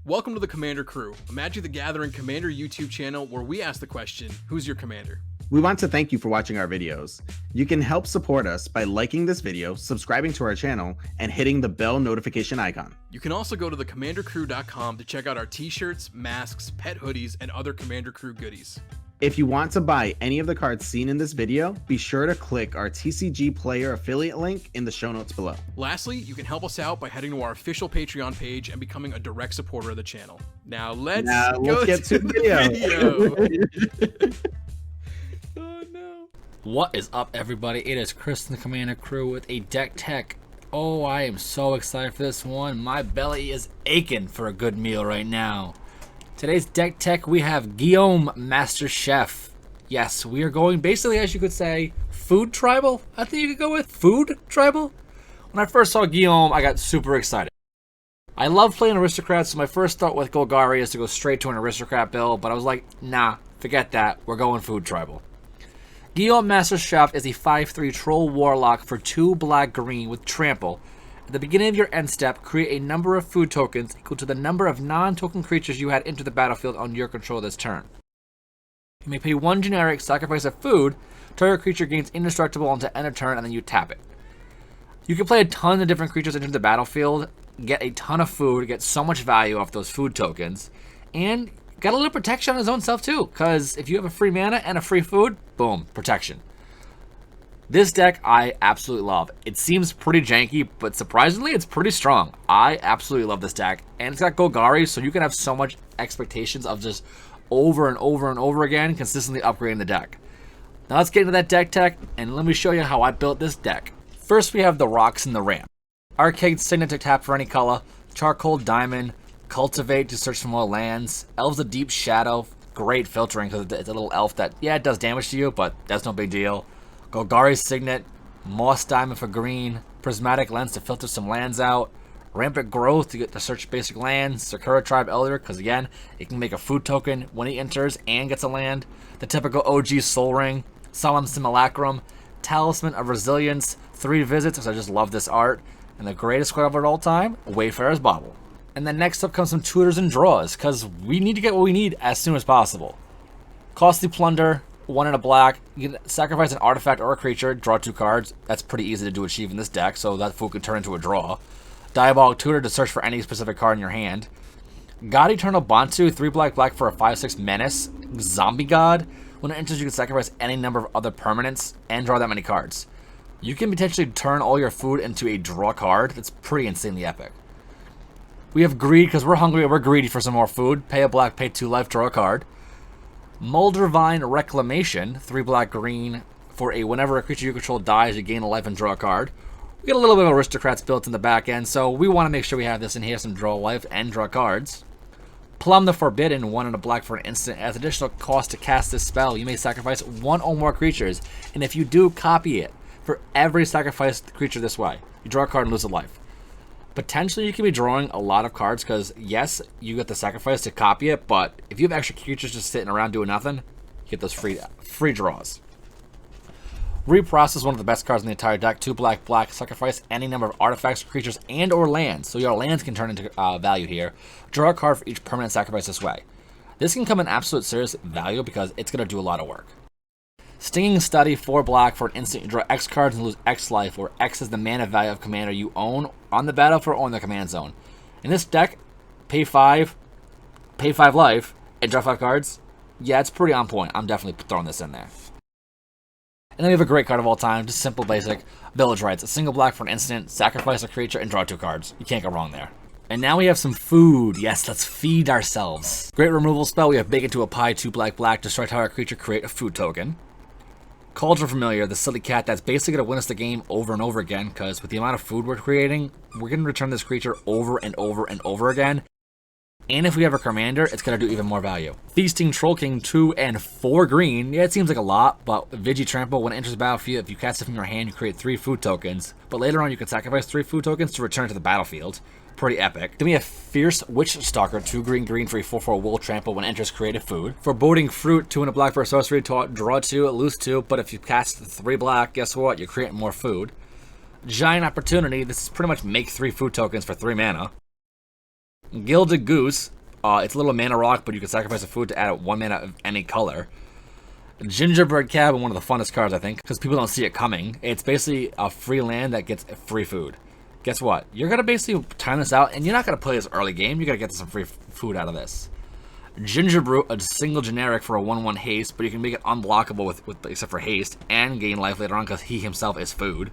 Welcome to the Commander Crew, a Magic the Gathering Commander YouTube channel where we ask the question, who's your commander? We want to thank you for watching our videos. You can help support us by liking this video, subscribing to our channel, and hitting the bell notification icon. You can also go to thecommandercrew.com to check out our t-shirts, masks, pet hoodies, and other Commander Crew goodies. If you want to buy any of the cards seen in this video, be sure to click our TCG Player affiliate link in the show notes below. Lastly, you can help us out by heading to our official Patreon page and becoming a direct supporter of the channel. Now let's get to the video. Oh no. What is up, everybody? It is Chris and the Commander Crew with a deck tech. Oh, I am so excited for this one. My belly is aching for a good meal right now. Today's deck tech, we have Gyome Master Chef. Yes, we are going basically, as you could say, food tribal. I think you could go with food tribal. When I first saw Gyome, I got super excited. I love playing aristocrats, so my first thought with Golgari is to go straight to an aristocrat build, but I was like, nah, forget that. We're going food tribal. Gyome Master Chef is a 5/3 Troll Warlock for 2 black-green with Trample. At the beginning of your end step, create a number of food tokens equal to the number of non-token creatures you had enter the battlefield on your control this turn. You may pay 1 generic, sacrifice a food, target creature gains indestructible until end of turn, and then you tap it. You can play a ton of different creatures into the battlefield, get a ton of food, get so much value off those food tokens, and got a little protection on his own self too, because if you have a free mana and a free food, boom, protection. This deck I absolutely love. It seems pretty janky, but surprisingly it's pretty strong. I absolutely love this deck, and it's got Golgari, so you can have so much expectations of just over and over and over again consistently upgrading the deck. Now let's get into that deck tech, and let me show you how I built this deck. First we have the rocks and the ramp. Arcade Signet to tap for any color, Charcoal Diamond, Cultivate to search for more lands, Elves of Deep Shadow, great filtering because it's a little elf that, yeah, it does damage to you, but that's no big deal. Golgari Signet, Moss Diamond for green, Prismatic Lens to filter some lands out, Rampant Growth to get to search basic lands, Sakura Tribe Elder, because again, it can make a food token when he enters and gets a land, the typical OG Soul Ring, Solemn Simulacrum, Talisman of Resilience, 3 visits, because I just love this art, and the greatest card of all time, Wayfarer's Bauble. And then next up comes some tutors and draws, because we need to get what we need as soon as possible. Costly Plunder, 1 and a black, you can sacrifice an artifact or a creature, draw 2 cards. That's pretty easy to achieve in this deck, so that food could turn into a draw. Diabolic Tutor to search for any specific card in your hand. God Eternal Bantu, 3 black for a 5/6 menace. Zombie God, when it enters you can sacrifice any number of other permanents and draw that many cards. You can potentially turn all your food into a draw card. That's pretty insanely epic. We have Greed, because we're hungry and we're greedy for some more food. Pay a black, pay 2 life, draw a card. Moldervine Reclamation, 3 black-green, for a whenever a creature you control dies, you gain a life and draw a card. We get a little bit of aristocrats built in the back end, so we want to make sure we have this in here, some draw life and draw cards. Plumb the Forbidden, 1 and a black for an instant. As additional cost to cast this spell, you may sacrifice 1 or more creatures, and if you do, copy it. For every sacrificed creature this way, you draw a card and lose a life. Potentially, you can be drawing a lot of cards because, yes, you get the sacrifice to copy it, but if you have extra creatures just sitting around doing nothing, you get those free draws. Reprocess, one of the best cards in the entire deck. 2 black, sacrifice any number of artifacts, creatures, and or lands, so your lands can turn into value here. Draw a card for each permanent sacrifice this way. This can come in absolute serious value because it's going to do a lot of work. Stinging Study, 4 black for an instant. You draw X cards and lose X life, where X is the mana value of commander you own on the battlefield or in the command zone. In this deck, pay 5 life, and draw 5 cards. Yeah, it's pretty on point. I'm definitely throwing this in there. And then we have a great card of all time, just simple basic. Village Rites, a single black for an instant, sacrifice a creature, and draw 2 cards. You can't go wrong there. And now we have some food. Yes, let's feed ourselves. Great removal spell, we have Bake Into a Pie, 2 black, destroy target creature, create a food token. Cauldron Familiar, the silly cat that's basically going to win us the game over and over again, because with the amount of food we're creating, we're going to return this creature over and over and over again. And if we have a commander, it's going to do even more value. Feasting Troll King, 2 and 4 green. Yeah, it seems like a lot, but Vigi Trample, when it enters the battlefield, if you cast it from your hand, you create 3 food tokens. But later on, you can sacrifice 3 food tokens to return to the battlefield. Pretty epic. Then we have Fierce Witch Stalker, 2 green for a 4/4 Wool Trample when enters creative food. Foreboding Fruit, 2 and a black for a sorcery, draw 2, lose 2, but if you cast 3 black, guess what? You create more food. Giant Opportunity, this is pretty much make 3 food tokens for 3 mana. Gilded Goose, It's a little mana rock, but you can sacrifice a food to add 1 mana of any color. Gingerbread Cabin, one of the funnest cards, I think, because people don't see it coming. It's basically a free land that gets free food. Guess what? You're going to basically time this out, and you're not going to play this early game. You're going to get some free food out of this. Gingerbrew, a single generic for a 1/1 haste, but you can make it unblockable with except for haste, and gain life later on because he himself is food.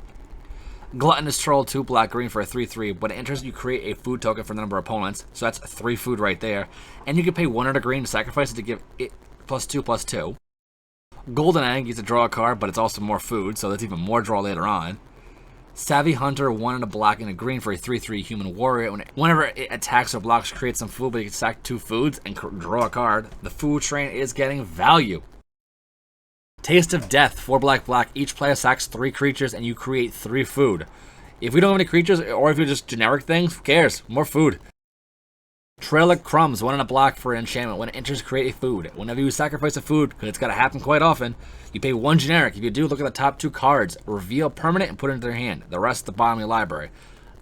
Gluttonous Troll, 2 black-green for a 3/3. When it enters, you create a food token for the number of opponents, so that's 3 food right there. And you can pay 1 green to sacrifice it to give it +2/+2. Golden Egg, you get to draw a card, but it's also more food, so that's even more draw later on. Savvy Hunter, 1 and a black and a green for a 3/3 human warrior. Whenever it attacks or blocks, create some food, but you can stack 2 foods and draw a card. The food train is getting value. Taste of Death, 4 black. Each player sacks 3 creatures and you create 3 food. If we don't have any creatures, or if you're just generic things, who cares? More food. Trail of Crumbs, 1 and a black for an enchantment. When it enters, create a food. Whenever you sacrifice a food, because it's got to happen quite often, you pay 1 generic. If you do, look at the top 2 cards, reveal permanent, and put it into their hand. The rest at the bottom of your library.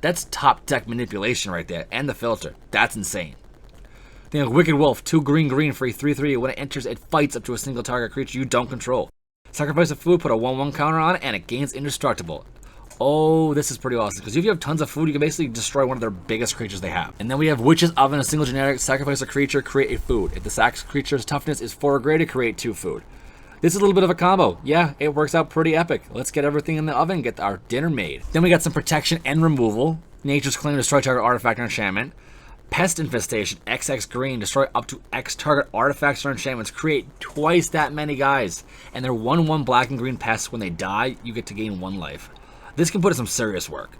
That's top deck manipulation right there, and the filter. That's insane. Then Wicked Wolf, 2 green for a 3/3. When it enters, it fights up to a single target creature you don't control. Sacrifice a food, put a 1/1 counter on it, and it gains indestructible. Oh, this is pretty awesome, because if you have tons of food, you can basically destroy one of their biggest creatures they have. And then we have Witch's Oven, a single generic, sacrifice a creature, create a food. If the sack creature's toughness is 4 or greater, create 2 food. This is a little bit of a combo. Yeah, it works out pretty epic. Let's get everything in the oven and get our dinner made. Then we got some protection and removal. Nature's Claim, destroy target artifact or enchantment. Pest Infestation, XX green, destroy up to X target artifacts or enchantments. Create twice that many guys. And they're 1/1 black and green pests. When they die, you get to gain 1 life. This can put in some serious work.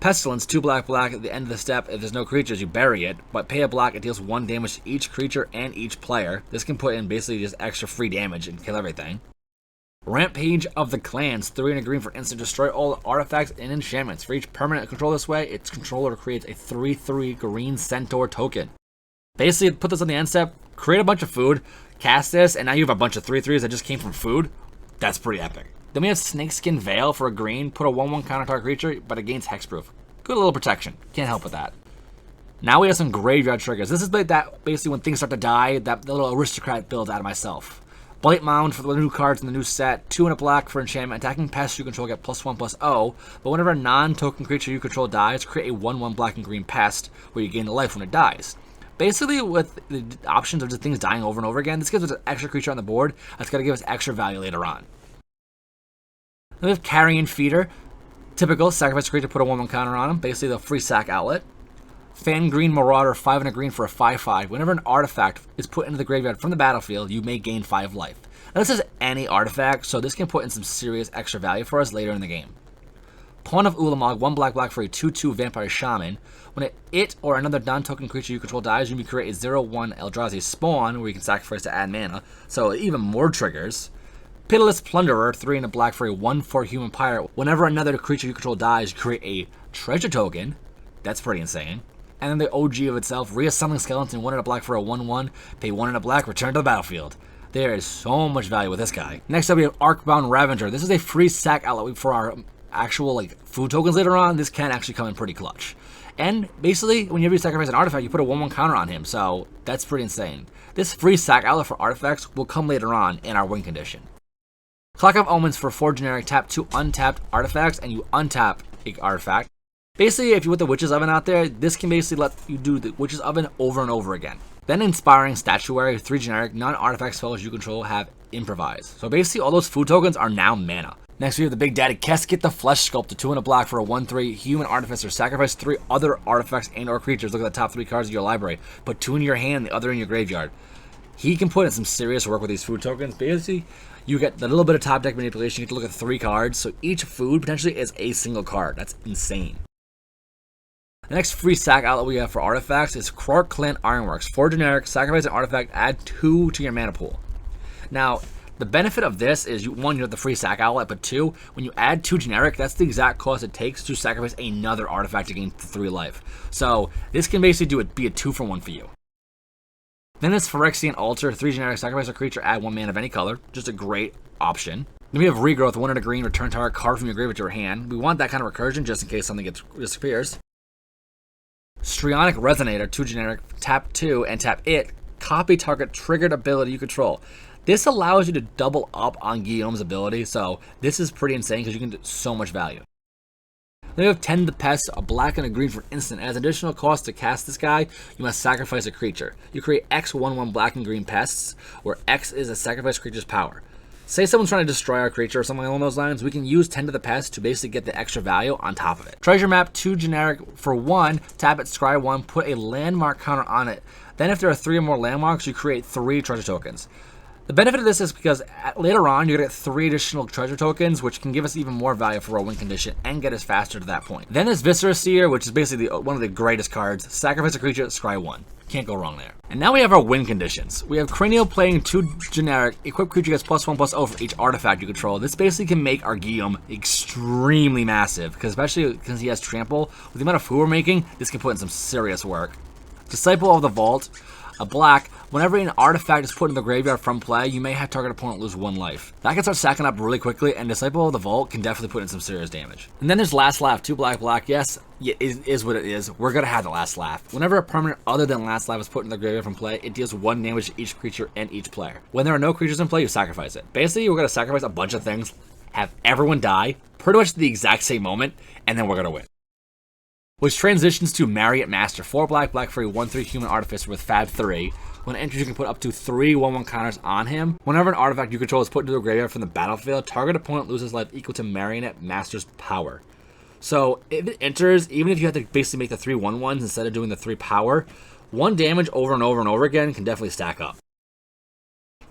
Pestilence, 2 black. At the end of the step, if there's no creatures, you bury it. But pay a black, it deals 1 damage to each creature and each player. This can put in basically just extra free damage and kill everything. Rampage of the Clans, 3 and a green for instant, destroy all artifacts and enchantments. For each permanent control this way, its controller creates a 3/3 green centaur token. Basically, put this on the end step, create a bunch of food, cast this, and now you have a bunch of 3/3s that just came from food. That's pretty epic. Then we have Snakeskin Veil for a green, put a 1/1 counter target creature, but it gains hexproof. Good little protection, can't help with that. Now we have some graveyard triggers. This is like that, basically when things start to die, that little aristocrat build out of myself. Blight Mound for the new cards in the new set, 2 and a black for enchantment. Attacking pests you control get +1/+0, but whenever a non-token creature you control dies, create a 1/1 black and green pest where you gain the life when it dies. Basically, with the options of just things dying over and over again, this gives us an extra creature on the board that's going to give us extra value later on. Then we have Carrion Feeder. Typical, sacrifice a creature, put a 1/1 counter on him. Basically, the free sack outlet. Fan Green Marauder, 5 and a green for a 5/5. Whenever an artifact is put into the graveyard from the battlefield, you may gain 5 life. Now, this is any artifact, so this can put in some serious extra value for us later in the game. Pawn of Ulamog, 1 black for a 2/2 Vampire Shaman. When it or another non-token creature you control dies, you may create a 0/1 Eldrazi spawn, where you can sacrifice to add mana, so even more triggers. Pitiless Plunderer, 3 and a black for a 1/4 human pirate. Whenever another creature you control dies, you create a treasure token. That's pretty insane. And then the OG of itself, Reassembling Skeleton, 1 and a black for a 1/1, pay 1 and a black, return to the battlefield. There is so much value with this guy. Next up we have Ark Bound Ravager. This is a free sack outlet for our actual food tokens later on. This can actually come in pretty clutch. And basically, whenever you sacrifice an artifact, you put a 1/1 counter on him, so that's pretty insane. This free sack outlet for artifacts will come later on in our win condition. Clock of Omens for 4 generic, tap 2 untapped artifacts, and you untap an artifact. Basically, if you put the Witch's Oven out there, this can basically let you do the Witch's Oven over and over again. Then Inspiring Statuary, 3 generic, non-artifact spells you control have Improvise. So basically, all those food tokens are now mana. Next, we have the Big Daddy Casket, the Flesh Sculptor, 2 and a black for a 1/3 human artificer. Sacrifice 3 other artifacts and or creatures. Look at the top 3 cards of your library. Put 2 in your hand, the other in your graveyard. He can put in some serious work with these food tokens. Basically, you get a little bit of top deck manipulation. You get to look at 3 cards, so each food potentially is a single card. That's insane. The next free sack outlet we have for artifacts is Krark Clan Ironworks. 4 generic, sacrifice an artifact, add 2 to your mana pool. Now, the benefit of this is, you have the free sack outlet, but 2, when you add 2 generic, that's the exact cost it takes to sacrifice another artifact to gain 3 life. So this can basically be a 2-for-1 for you. Then it's Phyrexian Altar, 3 generic, sacrifice a creature, add 1 mana of any color. Just a great option. Then we have Regrowth, 1 and a green, return target card from your graveyard to your hand. We want that kind of recursion just in case something disappears. Strionic Resonator, 2 generic, tap 2 and tap it, copy target triggered ability you control. This allows you to double up on Gyome's ability, so this is pretty insane because you can do so much value. Then we have Tend the Pest, a black and a green for instant. As additional cost to cast this guy, you must sacrifice a creature. You create X 1/1 black and green pests, where X is a sacrificed creature's power. Say someone's trying to destroy our creature or something along those lines, we can use Tend to the Pest to basically get the extra value on top of it. Treasure Map, 2 generic for 1, tap it, scry 1, put a landmark counter on it. Then if there are 3 or more landmarks, you create 3 treasure tokens. The benefit of this is because later on, you're going to get 3 additional treasure tokens, which can give us even more value for a win condition and get us faster to that point. Then there's Viscera Seer, which is basically one of the greatest cards. Sacrifice a creature, scry 1. Can't go wrong there. And now we have our win conditions. We have Cranial Plane, 2 generic. Equipped creature gets +1/+0 for each artifact you control. This basically can make our Gyome extremely massive, because especially because he has Trample. With the amount of food we're making, this can put in some serious work. Disciple of the Vault, a black. Whenever an artifact is put in the graveyard from play, you may have target opponent lose 1 life. That can start stacking up really quickly, and Disciple of the Vault can definitely put in some serious damage. And then there's Last Laugh, 2 black. Yes, it is what it is. We're going to have the Last Laugh. Whenever a permanent other than Last Laugh is put in the graveyard from play, it deals 1 damage to each creature and each player. When there are no creatures in play, you sacrifice it. Basically, we're going to sacrifice a bunch of things, have everyone die, pretty much the exact same moment, and then we're going to win. Which transitions to Marriott Master, 4 black for a 1/3 human artificer with Fab 3. When it enters, you can put up to 3 1/1 counters on him. Whenever an artifact you control is put into the graveyard from the battlefield, target opponent loses life equal to Marionette Master's power. So if it enters, even if you have to basically make the 3 1/1s instead of doing the 3 power, 1 damage over and over and over again can definitely stack up.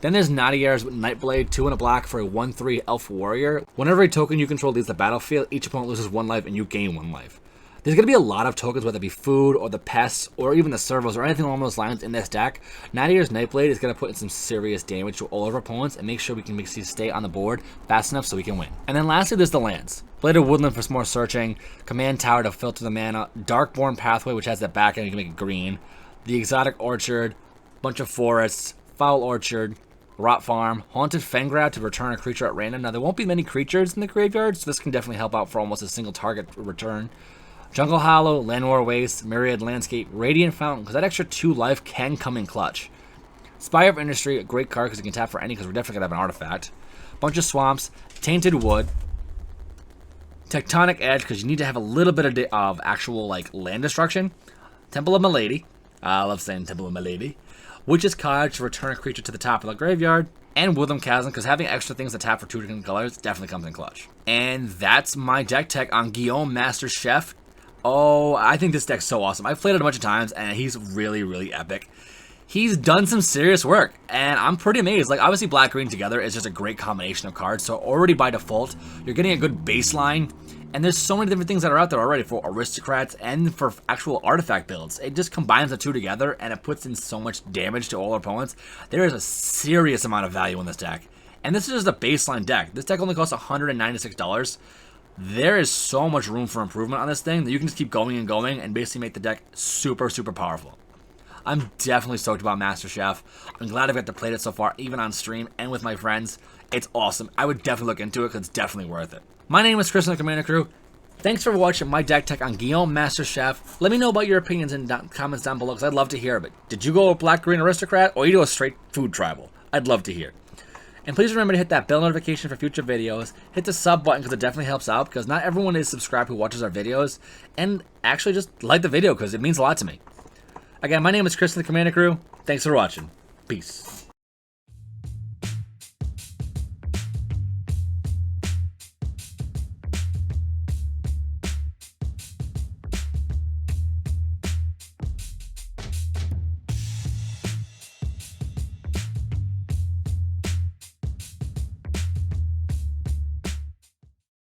Then there's Nadier's Nightblade, 2 and a black for a 1/3 elf warrior. Whenever a token you control leaves the battlefield, each opponent loses 1 life and you gain 1 life. There's going to be a lot of tokens, whether it be food or the pests or even the servos or anything along those lines in this deck. Nadier's Nightblade is going to put in some serious damage to all of our opponents and make sure we can make these stay on the board fast enough so we can win. And then lastly, there's the lands. Blade of Woodland for some more searching, Command Tower to filter the mana, Darkborn Pathway, which has that back end, you can make it green, the Exotic Orchard, bunch of forests, Foul Orchard, Rot Farm, Haunted Fengrab to return a creature at random. Now, there won't be many creatures in the graveyard, so this can definitely help out for almost a single target return. Jungle Hollow, Landwar Waste, Myriad Landscape, Radiant Fountain, because that extra 2 life can come in clutch. Spire of Industry, a great card because you can tap for any, because we're definitely going to have an artifact. Bunch of Swamps, Tainted Wood, Tectonic Edge, because you need to have a little bit of actual like land destruction. Temple of Milady, I love saying Temple of Milady. Witch's Cottage to return a creature to the top of the graveyard. And Woodland Chasm, because having extra things to tap for 2 different colors definitely comes in clutch. And that's my deck tech on Gyome Master Chef. Oh, I think this deck's so awesome. I've played it a bunch of times, and he's really, really epic. He's done some serious work, and I'm pretty amazed. Like, obviously, black-green together is just a great combination of cards, so already by default, you're getting a good baseline, and there's so many different things that are out there already for aristocrats and for actual artifact builds. It just combines the 2 together, and it puts in so much damage to all our opponents. There is a serious amount of value in this deck, and this is just a baseline deck. This deck only costs $196. There is so much room for improvement on this thing that you can just keep going and basically make the deck super, super powerful. I'm definitely stoked about Master Chef. I'm glad I've got to play it so far, even on stream and with my friends. It's awesome. I would definitely look into it because it's definitely worth it. My name is Chris and the Commander Crew. Thanks for watching my deck tech on Gyome Master Chef. Let me know about your opinions in the comments down below because I'd love to hear of it. Did you go a black-green aristocrat or you do a straight food tribal? I'd love to hear. And please remember to hit that bell notification for future videos. Hit the sub button because it definitely helps out because not everyone is subscribed who watches our videos. And actually just like the video because it means a lot to me. Again, my name is Chris and the Commander Crew. Thanks for watching. Peace.